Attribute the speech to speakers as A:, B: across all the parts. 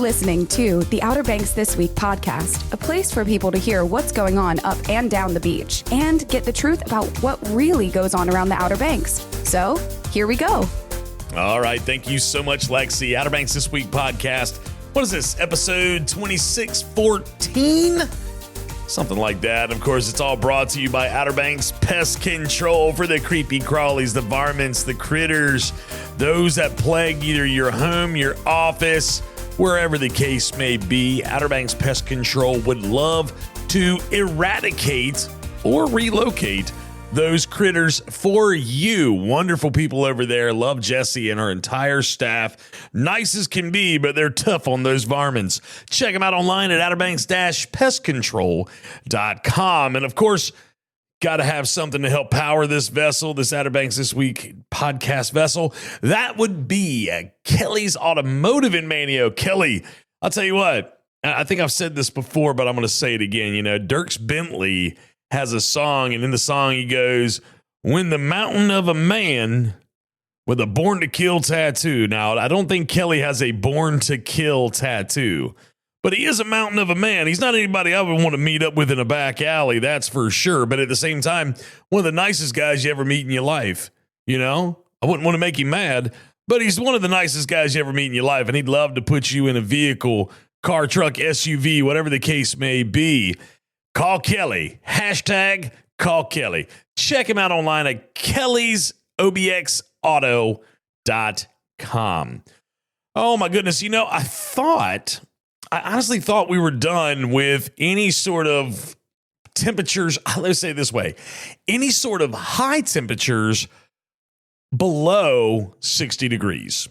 A: listening to the Outer Banks This Week podcast, a place for people to hear what's going on up and down the beach and get the truth about what really goes on around the Outer Banks. So, here we go.
B: All right. Thank you so much, Lexi. Outer Banks This Week podcast. What is this? Episode 2614? Something like that. Of course, it's all brought to you by Outer Banks Pest Control for the creepy crawlies, the varmints, the critters, those that plague either your home, your office, wherever the case may be. Outer Banks Pest Control would love to eradicate or relocate those critters for you. Wonderful people over there. Love Jessie and her entire staff. Nice as can be, but they're tough on those varmints. Check them out online at outerbanks-pestcontrol.com. And of course, got to have something to help power this vessel, this Outer Banks This Week podcast vessel. That would be Kelly's Automotive in Manio. Kelly, I'll tell you what, I think I've said this before, but I'm going to say it again. You know, Dierks Bentley has a song, and in the song he goes, "When the mountain of a man with a born to kill tattoo." Now, I don't think Kelly has a born to kill tattoo, but he is a mountain of a man. He's not anybody I would want to meet up with in a back alley, that's for sure. But at the same time, one of the nicest guys you ever meet in your life. You know, I wouldn't want to make him mad, but he's one of the nicest guys you ever meet in your life, and he'd love to put you in a vehicle, car, truck, SUV, whatever the case may be. Call Kelly. Hashtag call Kelly. Check him out online at kellysobxauto.com. Oh my goodness. You know, I honestly thought we were done with any sort of temperatures. Let's say it this way. Any sort of high temperatures below 60 degrees.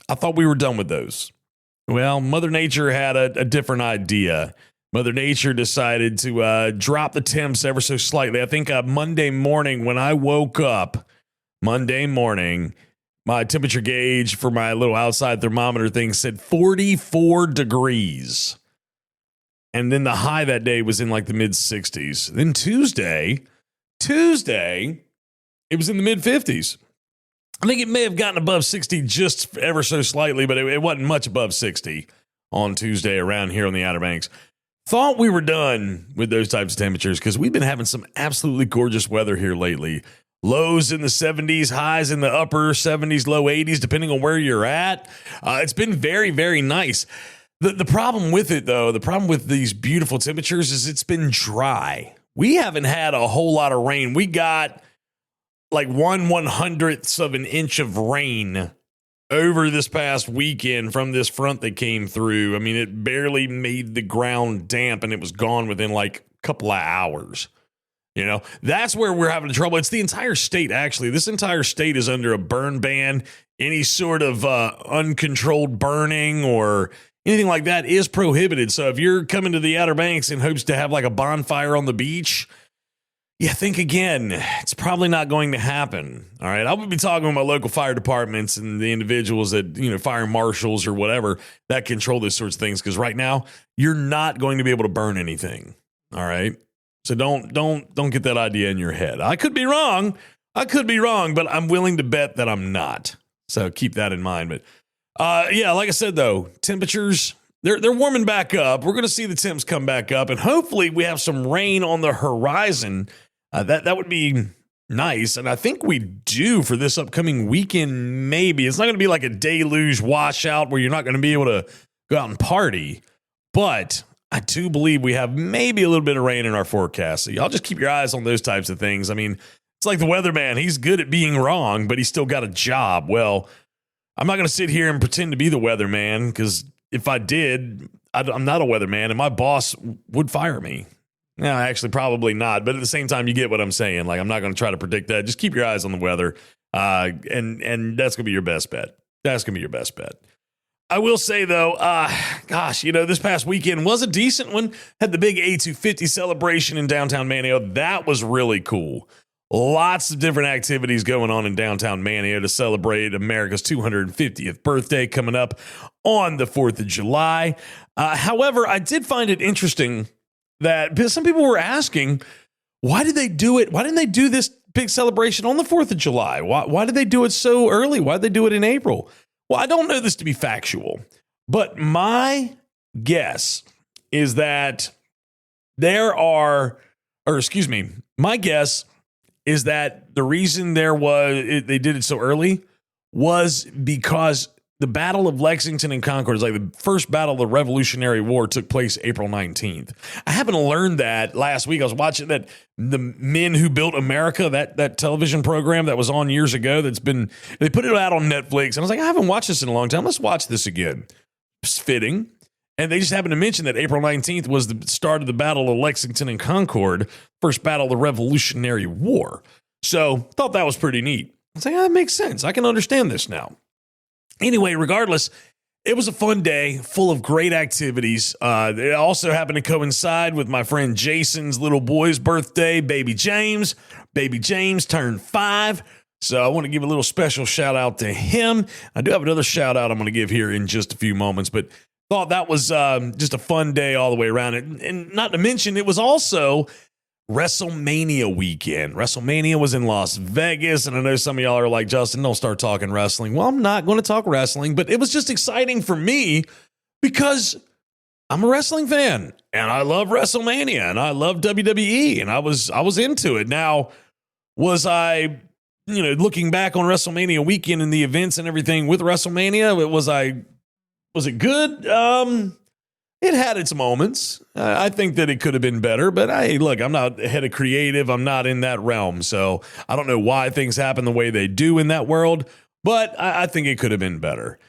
B: I thought we were done with those. Well, Mother Nature had a different idea. Mother Nature decided to drop the temps ever so slightly. I think Monday morning when I woke up, my temperature gauge for my little outside thermometer thing said 44 degrees. And then the high that day was in like the mid 60s. Then Tuesday, it was in the mid 50s. I think it may have gotten above 60 just ever so slightly, but it wasn't much above 60 on Tuesday around here on the Outer Banks. Thought we were done with those types of temperatures because we've been having some absolutely gorgeous weather here lately. Lows in the 70s, highs in the upper 70s, low 80s, depending on where you're at. It's been very, very nice. The problem with it, though, the problem with these beautiful temperatures is it's been dry. We haven't had a whole lot of rain. We got like 1/100th of an inch of rain over this past weekend from this front that came through. I mean, it barely made the ground damp and it was gone within like a couple of hours. You know, that's where we're having trouble. It's the entire state, actually. This entire state is under a burn ban. Any sort of uncontrolled burning or anything like that is prohibited. So if you're coming to the Outer Banks in hopes to have like a bonfire on the beach, yeah, think again. It's probably not going to happen. All right. I would be talking with my local fire departments and the individuals that, you know, fire marshals or whatever that control those sorts of things. Because right now you're not going to be able to burn anything. All right. So don't get that idea in your head. I could be wrong, but I'm willing to bet that I'm not. So keep that in mind. But yeah, like I said, though, temperatures, they're warming back up. We're going to see the temps come back up, and hopefully we have some rain on the horizon. That would be nice. And I think we do for this upcoming weekend, maybe. It's not going to be like a deluge washout where you're not going to be able to go out and party. But I do believe we have maybe a little bit of rain in our forecast. So y'all just keep your eyes on those types of things. I mean, it's like the weatherman. He's good at being wrong, but he's still got a job. Well, I'm not going to sit here and pretend to be the weatherman, because if I did, I'm not a weatherman, and my boss would fire me. No, actually, probably not. But at the same time, you get what I'm saying. Like, I'm not going to try to predict that. Just keep your eyes on the weather, and that's going to be your best bet. That's going to be your best bet. I will say, though, gosh, you know, this past weekend was a decent one. Had the big A250 celebration in downtown Manio. That was really cool. Lots of different activities going on in downtown Manio to celebrate America's 250th birthday coming up on the 4th of July. However, I did find it interesting that some people were asking, why did they do it? Why didn't they do this big celebration on the 4th of July? Why did they do it so early? Why did they do it in April? Well, I don't know this to be factual, But my guess is that my guess is that the reason they did it so early was because the Battle of Lexington and Concord is like the first battle of the Revolutionary War took place April 19th. I happened to learn that last week. I was watching that The Men Who Built America, that television program that was on years ago they put it out on Netflix. And I was like, I haven't watched this in a long time. Let's watch this again. It's fitting. And they just happened to mention that April 19th was the start of the Battle of Lexington and Concord, first battle of the Revolutionary War. So thought that was pretty neat. I was like, that makes sense. I can understand this now. Anyway, regardless, it was a fun day full of great activities. It also happened to coincide with my friend Jason's little boy's birthday, baby James. Baby James turned 5. So I want to give a little special shout out to him. I do have another shout out I'm going to give here in just a few moments, but thought that was just a fun day all the way around. And not to mention, it was also WrestleMania weekend. WrestleMania was in Las Vegas, and I know some of y'all are like, Justin, don't start talking wrestling. Well, I'm not going to talk wrestling, but it was just exciting for me because I'm a wrestling fan, and I love WrestleMania, and I love WWE, and I was into it. Now, was I, looking back on WrestleMania weekend and the events and everything with WrestleMania, was it good? It had its moments. I think that it could have been better, but hey, look, I'm not head of creative. I'm not in that realm. So I don't know why things happen the way they do in that world, but I think it could have been better.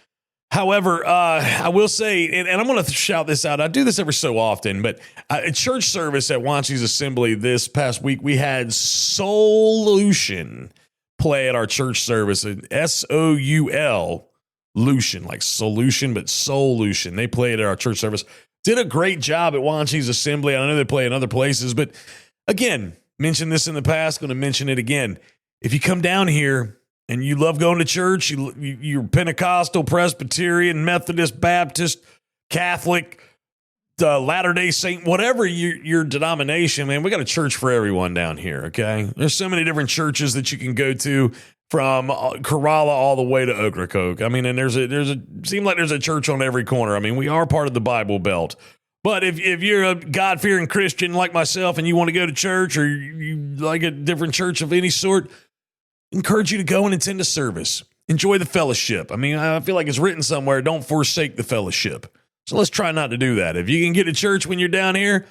B: However, I will say, and I'm going to shout this out. I do this every so often, but at church service at Wanchie's Assembly this past week, we had Solution play at our church service. SOUL. Lucian, like solution, but Solution. They played at our church service. Did a great job at Wanchie's Assembly. I know they play in other places, but again, mentioned this in the past, going to mention it again. If you come down here and you love going to church, you're Pentecostal, Presbyterian, Methodist, Baptist, Catholic, Latter-day Saint, whatever your denomination, man, we got a church for everyone down here, okay? There's so many different churches that you can go to, from Corolla all the way to Ocracoke. I mean, and seems like there's a church on every corner. I mean, we are part of the Bible Belt. But if you're a God-fearing Christian like myself and you want to go to church, or you like a different church of any sort, I encourage you to go and attend a service. Enjoy the fellowship. I mean, I feel like it's written somewhere, don't forsake the fellowship. So let's try not to do that. If you can get to church when you're down here,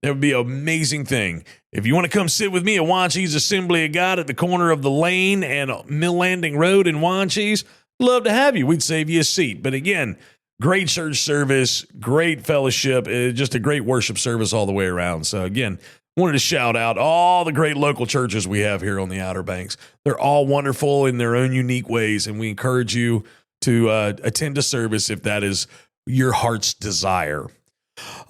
B: that would be an amazing thing. If you want to come sit with me at Wanchie's Assembly of God at the corner of the Lane and Mill Landing Road in Wanchie's, love to have you. We'd save you a seat. But again, great church service, great fellowship, just a great worship service all the way around. So again, wanted to shout out all the great local churches we have here on the Outer Banks. They're all wonderful in their own unique ways, and we encourage you to attend a service if that is your heart's desire.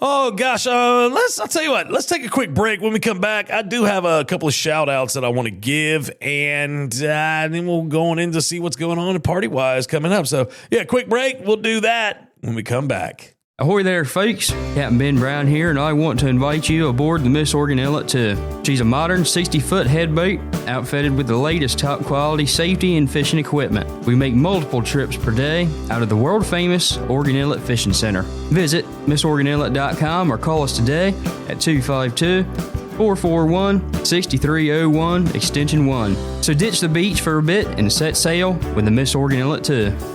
B: Oh, gosh. I'll tell you what, let's take a quick break. When we come back, I do have a couple of shout outs that I want to give, and then we'll go on in to see what's going on party-wise coming up. So, yeah, quick break. We'll do that when we come back.
C: Ahoy there, folks. Captain Ben Brown here, and I want to invite you aboard the Miss Oregon Inlet 2. She's a modern 60-foot head boat outfitted with the latest top-quality safety and fishing equipment. We make multiple trips per day out of the world-famous Oregon Inlet Fishing Center. Visit MissOregonInlet.com or call us today at 252-441-6301, extension 1. So ditch the beach for a bit and set sail with the Miss Oregon Inlet 2.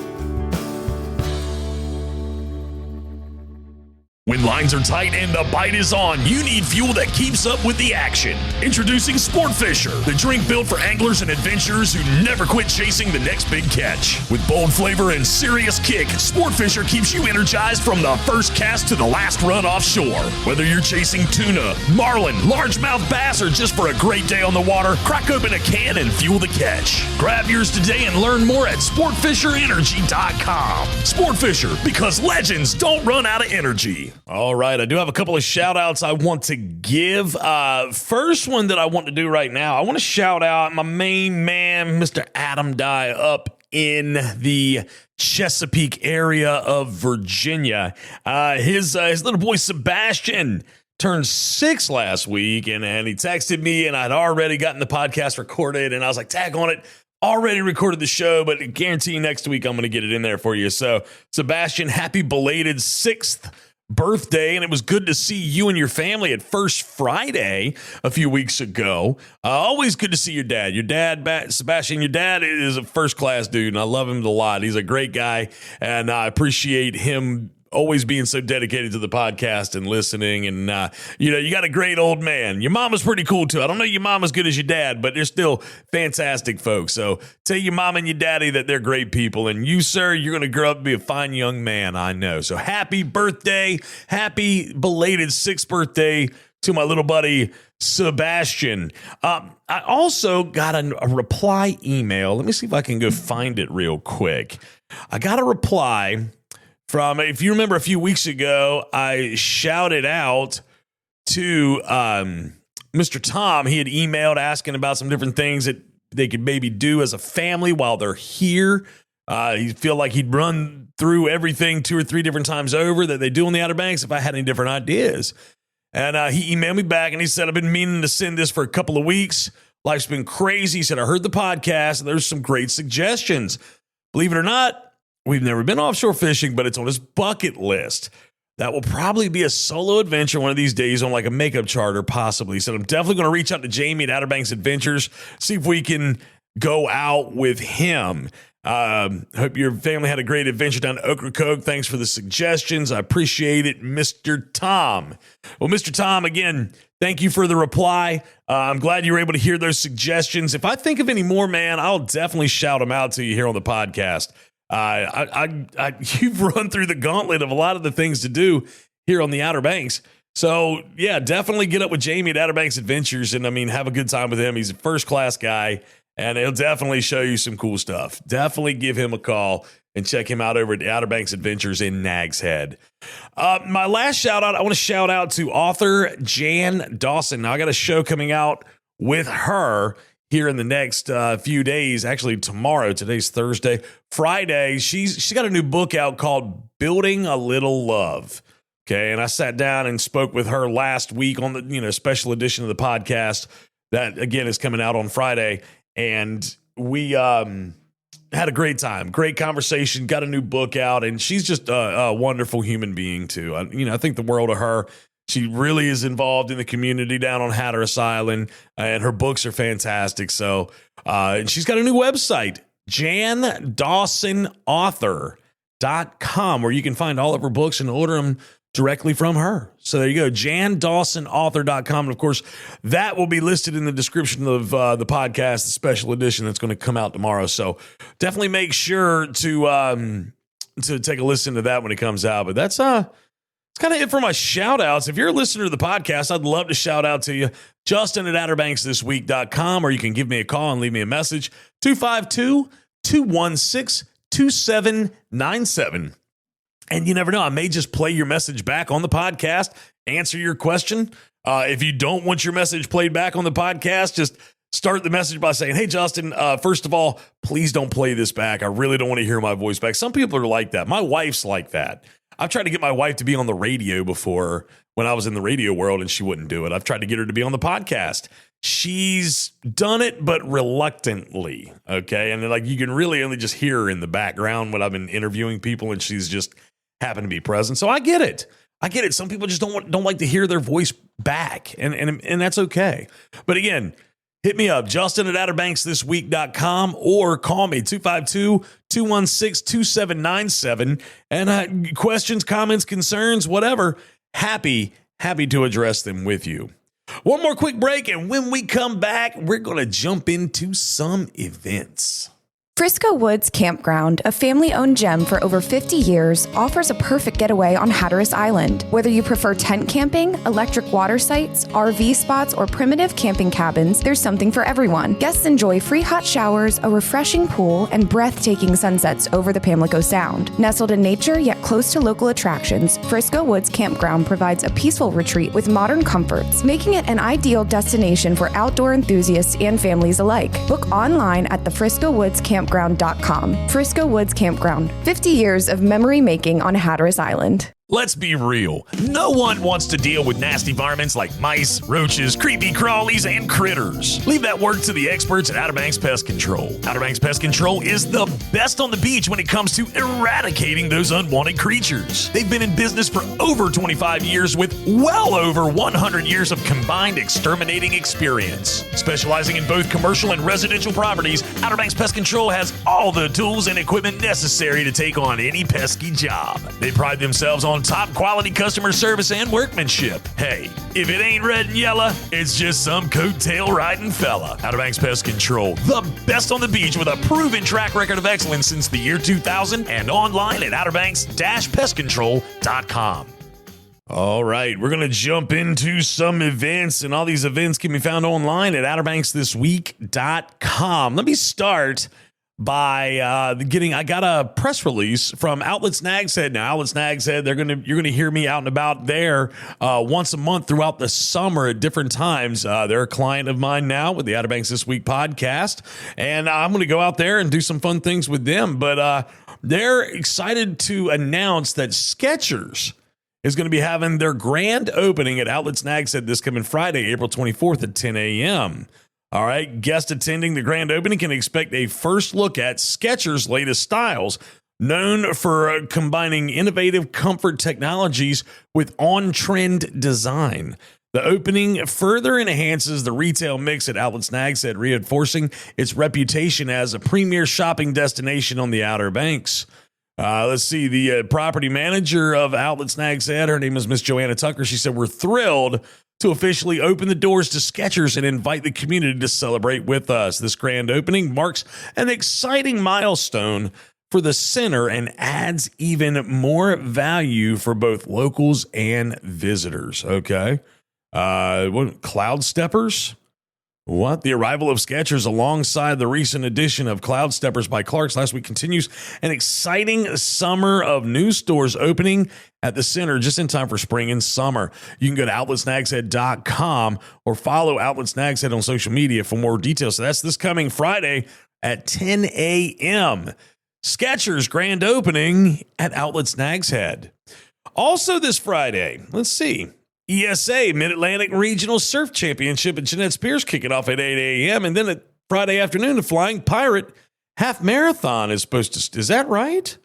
D: When lines are tight and the bite is on, you need fuel that keeps up with the action. Introducing Sport Fisher, the drink built for anglers and adventurers who never quit chasing the next big catch. With bold flavor and serious kick, Sport Fisher keeps you energized from the first cast to the last run offshore. Whether you're chasing tuna, marlin, largemouth bass, or just for a great day on the water, crack open a can and fuel the catch. Grab yours today and learn more at SportFisherEnergy.com. Sport Fisher, because legends don't run out of energy.
B: All right, I do have a couple of shout outs I want to give. First one that I want to do right now, I want to shout out my main man, Mr. Adam Dye, up in the Chesapeake area of Virginia. His little boy Sebastian turned 6 last week, and he texted me, and I'd already gotten the podcast recorded, and I was like, tag on it. already recorded the show, but I guarantee you next week I'm going to get it in there for you. So, Sebastian, happy belated 6th birthday, and it was good to see you and your family at First Friday a few weeks ago. Always good to see your dad. Sebastian, your dad is a first-class dude, and I love him a lot. He's a great guy, and I appreciate him always being so dedicated to the podcast and listening. And, you got a great old man. Your mama's pretty cool, too. I don't know your mom as good as your dad, but they're still fantastic folks. So tell your mom and your daddy that they're great people. And you, sir, you're going to grow up and be a fine young man, I know. So happy birthday. Happy belated 6th birthday to my little buddy, Sebastian. I also got a reply email. Let me see if I can go find it real quick. I got a reply from, if you remember a few weeks ago, I shouted out to Mr. Tom. He had emailed asking about some different things that they could maybe do as a family while they're here. He feel like he'd run through everything 2 or 3 different times over that they do on the Outer Banks if I had any different ideas. And he emailed me back and he said, I've been meaning to send this for a couple of weeks. Life's been crazy. He said, I heard the podcast and there's some great suggestions. Believe it or not, we've never been offshore fishing, but it's on his bucket list. That will probably be a solo adventure one of these days on like a makeup charter, possibly. He said, I'm definitely going to reach out to Jamie at Outer Banks Adventures, see if we can go out with him. Hope your family had a great adventure down to Ocracoke. Thanks for the suggestions. I appreciate it, Mr. Tom. Well, Mr. Tom, again, thank you for the reply. I'm glad you were able to hear those suggestions. If I think of any more, man, I'll definitely shout them out to you here on the podcast. You've run through the gauntlet of a lot of the things to do here on the Outer Banks. So yeah, definitely get up with Jamie at Outer Banks Adventures and have a good time with him. He's a first class guy and he'll definitely show you some cool stuff. Definitely give him a call and check him out over at the Outer Banks Adventures in Nags Head. My last shout out, I want to shout out to author Jan Dawson. Now I got a show coming out with her here in the next few days, actually tomorrow. Today's Thursday. Friday, she's got a new book out called Building a Little Love. Okay, and I sat down and spoke with her last week on the special edition of the podcast that again is coming out on Friday, and we had a great time, great conversation. Got a new book out, and she's just a wonderful human being too. I think the world of her. She really is involved in the community down on Hatteras Island, and her books are fantastic. So, and she's got a new website, JanDawsonAuthor.com, where you can find all of her books and order them directly from her. So there you go, JanDawsonAuthor.com. And of course, that will be listed in the description of the podcast, the special edition that's going to come out tomorrow. So definitely make sure to take a listen to that when it comes out. But that's it's kind of it for my shout outs. If you're a listener to the podcast, I'd love to shout out to you. Justin at OutterBanksThisWeek.com, or you can give me a call and leave me a message. 252-216-2797. And you never know, I may just play your message back on the podcast, answer your question. If you don't want your message played back on the podcast, just start the message by saying, hey, Justin, first of all, please don't play this back. I really don't want to hear my voice back. Some people are like that. My wife's like that. I've tried to get my wife to be on the radio before when I was in the radio world, and she wouldn't do it. I've tried to get her to be on the podcast. She's done it, but reluctantly. Okay. And like, you can really only just hear her in the background when I've been interviewing people, and she's just happened to be present. So I get it. Some people just don't like to hear their voice back, and that's okay. But again, hit me up, Justin at OutterBanksThisWeek.com, or call me, 252-216-2797. And questions, comments, concerns, whatever, happy to address them with you. One more quick break, and when we come back, we're going to jump into some events.
A: Frisco Woods Campground, a family-owned gem for over 50 years, offers a perfect getaway on Hatteras Island. Whether you prefer tent camping, electric water sites, RV spots, or primitive camping cabins, there's something for everyone. Guests enjoy free hot showers, a refreshing pool, and breathtaking sunsets over the Pamlico Sound. Nestled in nature yet close to local attractions, Frisco Woods Campground provides a peaceful retreat with modern comforts, making it an ideal destination for outdoor enthusiasts and families alike. Book online at the Frisco Woods Campground.com. Frisco Woods Campground, 50 years of memory making on Hatteras Island.
D: Let's be real. No one wants to deal with nasty varmints like mice, roaches, creepy crawlies, and critters. Leave that work to the experts at Outer Banks Pest Control. Outer Banks Pest Control is the best on the beach when it comes to eradicating those unwanted creatures. They've been in business for over 25 years with well over 100 years of combined exterminating experience. Specializing in both commercial and residential properties, Outer Banks Pest Control has all the tools and equipment necessary to take on any pesky job. They pride themselves on top quality customer service and workmanship. Hey, if it ain't red and yellow, it's just some coattail riding fella. Outer Banks Pest Control, the best on the beach with a proven track record of excellence since the year 2000 and online at outerbanks-pestcontrol.com.
B: All right, we're going to jump into some events, and all these events can be found online at outerbanksthisweek.com. Let me start by I got a press release from Outlet Snags Head. Now, Outlet Snags Head, you're gonna hear me out and about there once a month throughout the summer at different times. They're a client of mine now with the Outer Banks This Week podcast, and I'm gonna go out there and do some fun things with them. But they're excited to announce that Skechers is going to be having their grand opening at Outlet Snags Head this coming Friday, April 24th at 10 a.m. All right, guests attending the grand opening can expect a first look at Skechers' latest styles, known for combining innovative comfort technologies with on-trend design. The opening further enhances the retail mix at Outlet Snags Head, reinforcing its reputation as a premier shopping destination on the Outer Banks. Let's see, the property manager of Outlet Snags Head, her name is Miss Joanna Tucker. She said, "We're thrilled to officially open the doors to Skechers and invite the community to celebrate with us. This grand opening marks an exciting milestone for the center and adds even more value for both locals and visitors." Okay. Cloud Steppers? What? The arrival of Skechers alongside the recent edition of Cloud Steppers by Clark's last week continues an exciting summer of new stores opening at the center just in time for spring and summer. You can go to outletsnagshead.com or follow Outlet Snags Head on social media for more details. So that's this coming Friday at 10 a.m. Skechers grand opening at Outlet Snags Head. Also this Friday, let's see. ESA Mid-Atlantic Regional Surf Championship at Jeanette Spears kicking off at 8 a.m. And then at Friday afternoon, the Flying Pirate Half Marathon is supposed to... Is that right?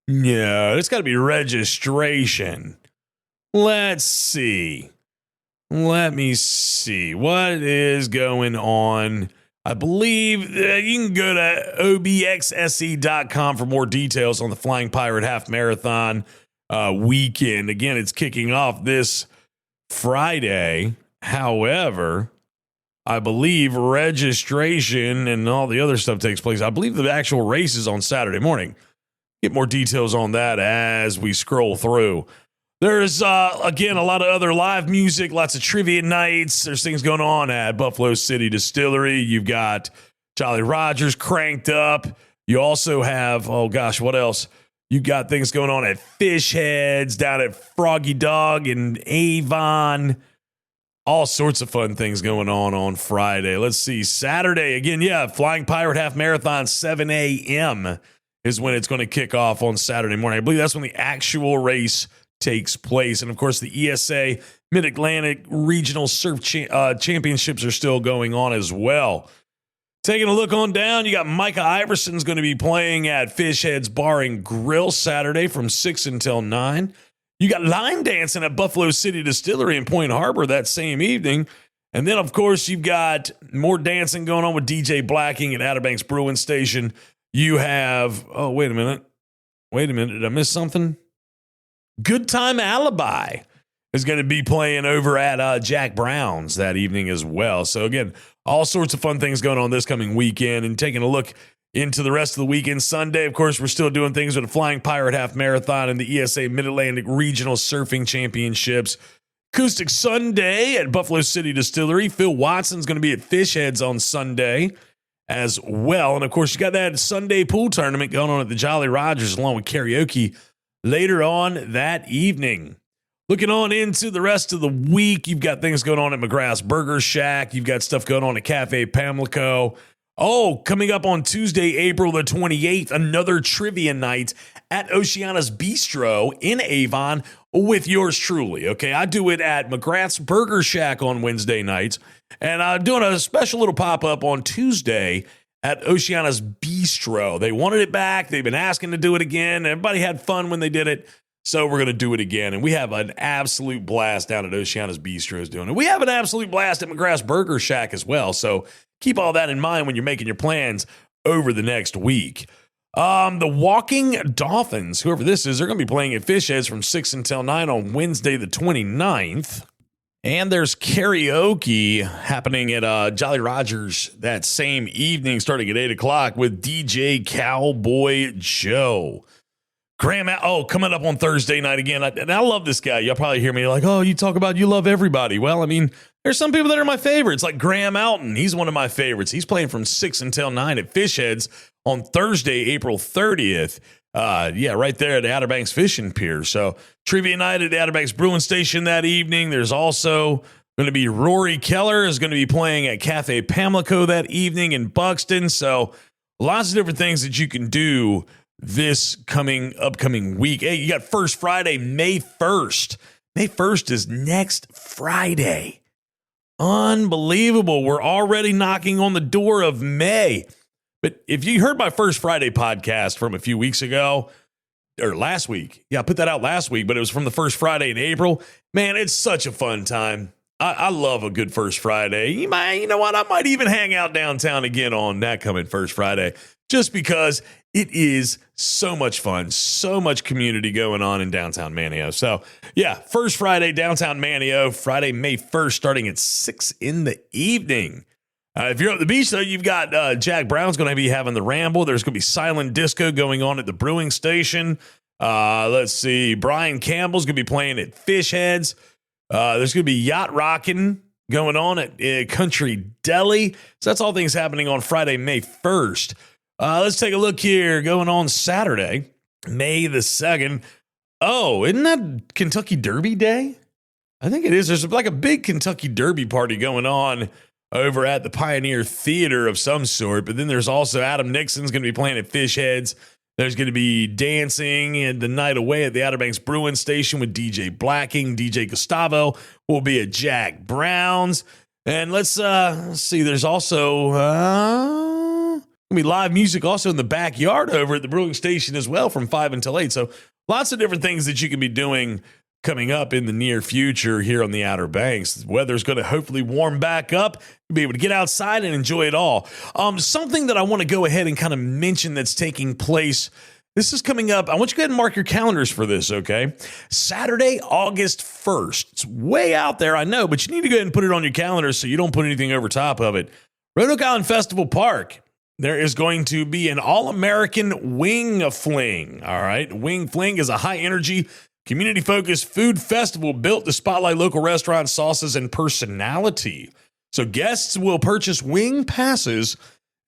B: No, it's got to be registration. Let's see. Let me see. What is going on? I believe you can go to obxse.com for more details on the Flying Pirate Half Marathon weekend. Again, it's kicking off this Friday. However, I believe registration and all the other stuff takes place. I believe the actual race is on Saturday morning. Get more details on that as we scroll through. There's, again, a lot of other live music, lots of trivia nights. There's things going on at Buffalo City Distillery. You've got Jolly Rogers cranked up. You also have, oh gosh, what else? You got things going on at Fish Heads, down at Froggy Dog in Avon. All sorts of fun things going on Friday. Let's see. Saturday, again, yeah, Flying Pirate Half Marathon, 7 a.m. is when it's going to kick off on Saturday morning. I believe that's when the actual race takes place. And, of course, the ESA Mid-Atlantic Regional Surf Championships are still going on as well. Taking a look on down, you got Micah Iverson's going to be playing at Fish Heads Bar and Grill Saturday from 6 until 9. You got line dancing at Buffalo City Distillery in Point Harbor that same evening. And then, of course, you've got more dancing going on with DJ Blacking at Outer Banks Brewing Station. You have, oh, wait a minute. Did I miss something? Good Time Alibi is going to be playing over at Jack Brown's that evening as well. So, again, all sorts of fun things going on this coming weekend. And taking a look into the rest of the weekend. Sunday, of course, we're still doing things with the Flying Pirate Half Marathon and the ESA Mid-Atlantic Regional Surfing Championships. Acoustic Sunday at Buffalo City Distillery. Phil Watson's going to be at Fish Heads on Sunday as well. And, of course, you got that Sunday pool tournament going on at the Jolly Rogers along with karaoke later on that evening. Looking on into the rest of the week, you've got things going on at McGrath's Burger Shack. You've got stuff going on at Cafe Pamlico. Oh, coming up on Tuesday, April the 28th, another trivia night at Oceana's Bistro in Avon with yours truly. Okay, I do it at McGrath's Burger Shack on Wednesday nights, and I'm doing a special little pop-up on Tuesday at Oceana's Bistro. They wanted it back. They've been asking to do it again. Everybody had fun when they did it, so we're going to do it again. And we have an absolute blast down at Oceana's Bistro doing it. We have an absolute blast at McGrath's Burger Shack as well, so keep all that in mind when you're making your plans over the next week. The Walking Dolphins, whoever this is, they're going to be playing at Fish Heads from 6 until 9 on Wednesday the 29th. And there's karaoke happening at Jolly Rogers that same evening, starting at 8 o'clock with DJ Cowboy Joe. Graham, coming up on Thursday night again. And I love this guy. You'll probably hear me like, oh, you talk about you love everybody. Well, I mean, there's some people that are my favorites, like Graham Alton. He's one of my favorites. He's playing from 6 until 9 at Fish Heads on Thursday, April 30th. Right there at the Outer Banks Fishing Pier. So trivia night at the Outer Banks Brewing Station that evening. There's also going to be Rory Keller is going to be playing at Cafe Pamlico that evening in Buxton. So lots of different things that you can do this upcoming week. Hey, you got First Friday, May 1st. May 1st is next Friday. Unbelievable. We're already knocking on the door of May. But if you heard my First Friday podcast from a few weeks ago, or last week, I put that out last week, but it was from the first Friday in April. Man, it's such a fun time. I love a good First Friday. You know what? I might even hang out downtown again on that coming First Friday, just because it is so much fun, so much community going on in downtown Manio. So, First Friday, downtown Manio, Friday, May 1st, starting at 6 in the evening. If you're at the beach, though, you've got Jack Brown's going to be having the Ramble. There's going to be silent disco going on at the brewing station. Let's see. Brian Campbell's going to be playing at Fish Heads. There's going to be yacht rocking going on at Country Deli. So that's all things happening on Friday, May 1st. Let's take a look here. Going on Saturday, May the 2nd. Oh, isn't that Kentucky Derby Day? I think it is. There's like a big Kentucky Derby party going on over at the Pioneer Theater of some sort. But then there's also Adam Nixon's going to be playing at Fish Heads. There's going to be dancing and the night away at the Outer Banks Brewing Station with DJ Blacking. DJ Gustavo will be at Jack Brown's. And let's see. There's also going to be live music also in the backyard over at the brewing station as well from 5 until 8. So lots of different things that you can be doing coming up in the near future here on the Outer Banks. The weather's going to hopefully warm back up. You'll be able to get outside and enjoy it all. Something that I want to go ahead and kind of mention that's taking place. This is coming up. I want you to go ahead and mark your calendars for this, okay? Saturday, August 1st. It's way out there, I know, but you need to go ahead and put it on your calendar so you don't put anything over top of it. Roanoke Island Festival Park. There is going to be an all-American wing fling, all right? Wing fling is a high-energy, community-focused food festival built to spotlight local restaurants, sauces, and personality. So guests will purchase wing passes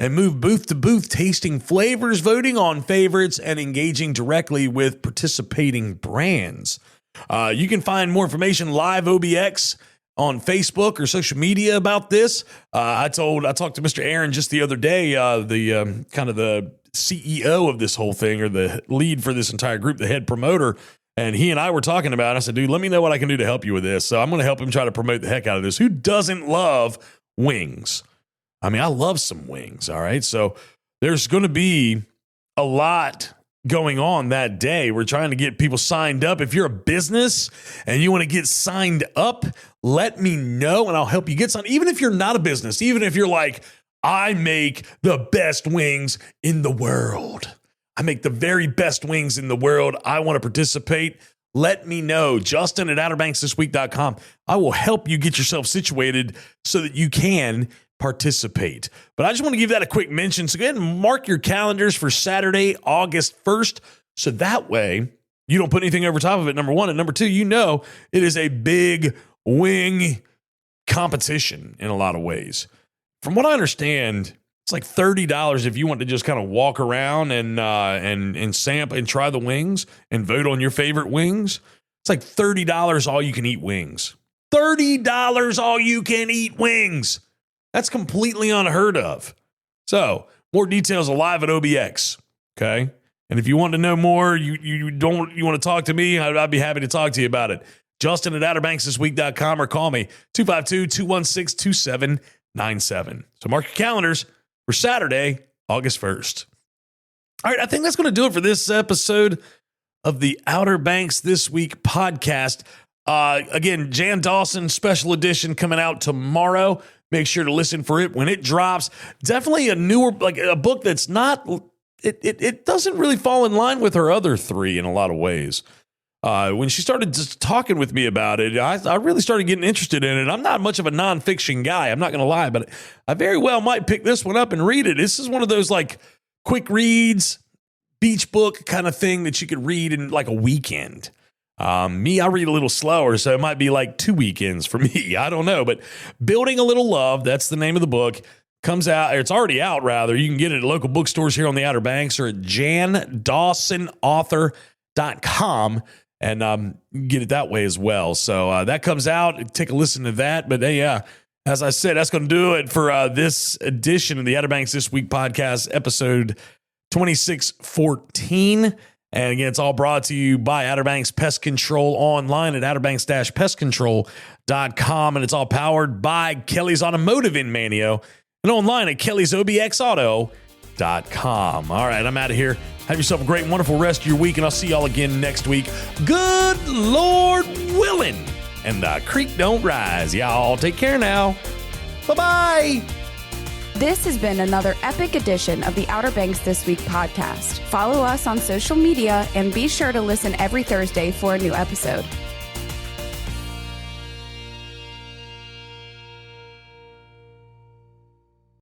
B: and move booth to booth, tasting flavors, voting on favorites, and engaging directly with participating brands. You can find more information live OBX on Facebook or social media about this. I talked to Mr. Aaron just the other day, the kind of the CEO of this whole thing, or the lead for this entire group, the head promoter. And he and I were talking about it. I said, dude, let me know what I can do to help you with this. So I'm going to help him try to promote the heck out of this. Who doesn't love wings? I mean, I love some wings. All right. So there's going to be a lot going on that day. We're trying to get people signed up. If you're a business and you want to get signed up, let me know and I'll help you get signed. Even if you're not a business, even if you're like, I make the best wings in the world. I make the very best wings in the world. I want to participate. Let me know. Justin at OuterBanksThisWeek.com. I will help you get yourself situated so that you can participate. But I just want to give that a quick mention. So go ahead and mark your calendars for Saturday, August 1st. So that way you don't put anything over top of it, number one. And number two, you know it is a big wing competition in a lot of ways. From what I understand, it's like $30 if you want to just kind of walk around and sample and try the wings and vote on your favorite wings. It's like $30 all you can eat wings. $30 all you can eat wings. That's completely unheard of. So more details alive at OBX. Okay. And if you want to know more, you want to talk to me, I'd be happy to talk to you about it. Justin at OutterBanksThisWeek.com or call me 252-216-2797. So mark your calendars for Saturday, August 1st. All right, I think that's going to do it for this episode of the Outer Banks This Week podcast. Again, Jan Dawson special edition coming out tomorrow. Make sure to listen for it when it drops. Definitely a newer, like a book that's not, it doesn't really fall in line with her other three in a lot of ways. When she started just talking with me about it, I really started getting interested in it. I'm not much of a nonfiction guy, I'm not going to lie, but I very well might pick this one up and read it. This is one of those like quick reads, beach book kind of thing that you could read in like a weekend. I read a little slower, so it might be like 2 weekends for me. I don't know, but Building a Little Love, that's the name of the book. Comes out, or it's already out rather. You can get it at local bookstores here on the Outer Banks or at JanDawsonAuthor.com. And get it that way as well. So that comes out. Take a listen to that. But hey, as I said, that's going to do it for this edition of the Outer Banks This Week podcast, episode 2614. And again, it's all brought to you by Outer Banks Pest Control online at outerbanks-pestcontrol.com. And it's all powered by Kelly's Automotive in Manio and online at kelly'sobxauto.com. All right, I'm out of here. Have yourself a great and wonderful rest of your week, and I'll see y'all again next week. Good Lord willing, and the creek don't rise. Y'all take care now. Bye-bye.
A: This has been another epic edition of the Outer Banks This Week podcast. Follow us on social media and be sure to listen every Thursday for a new episode.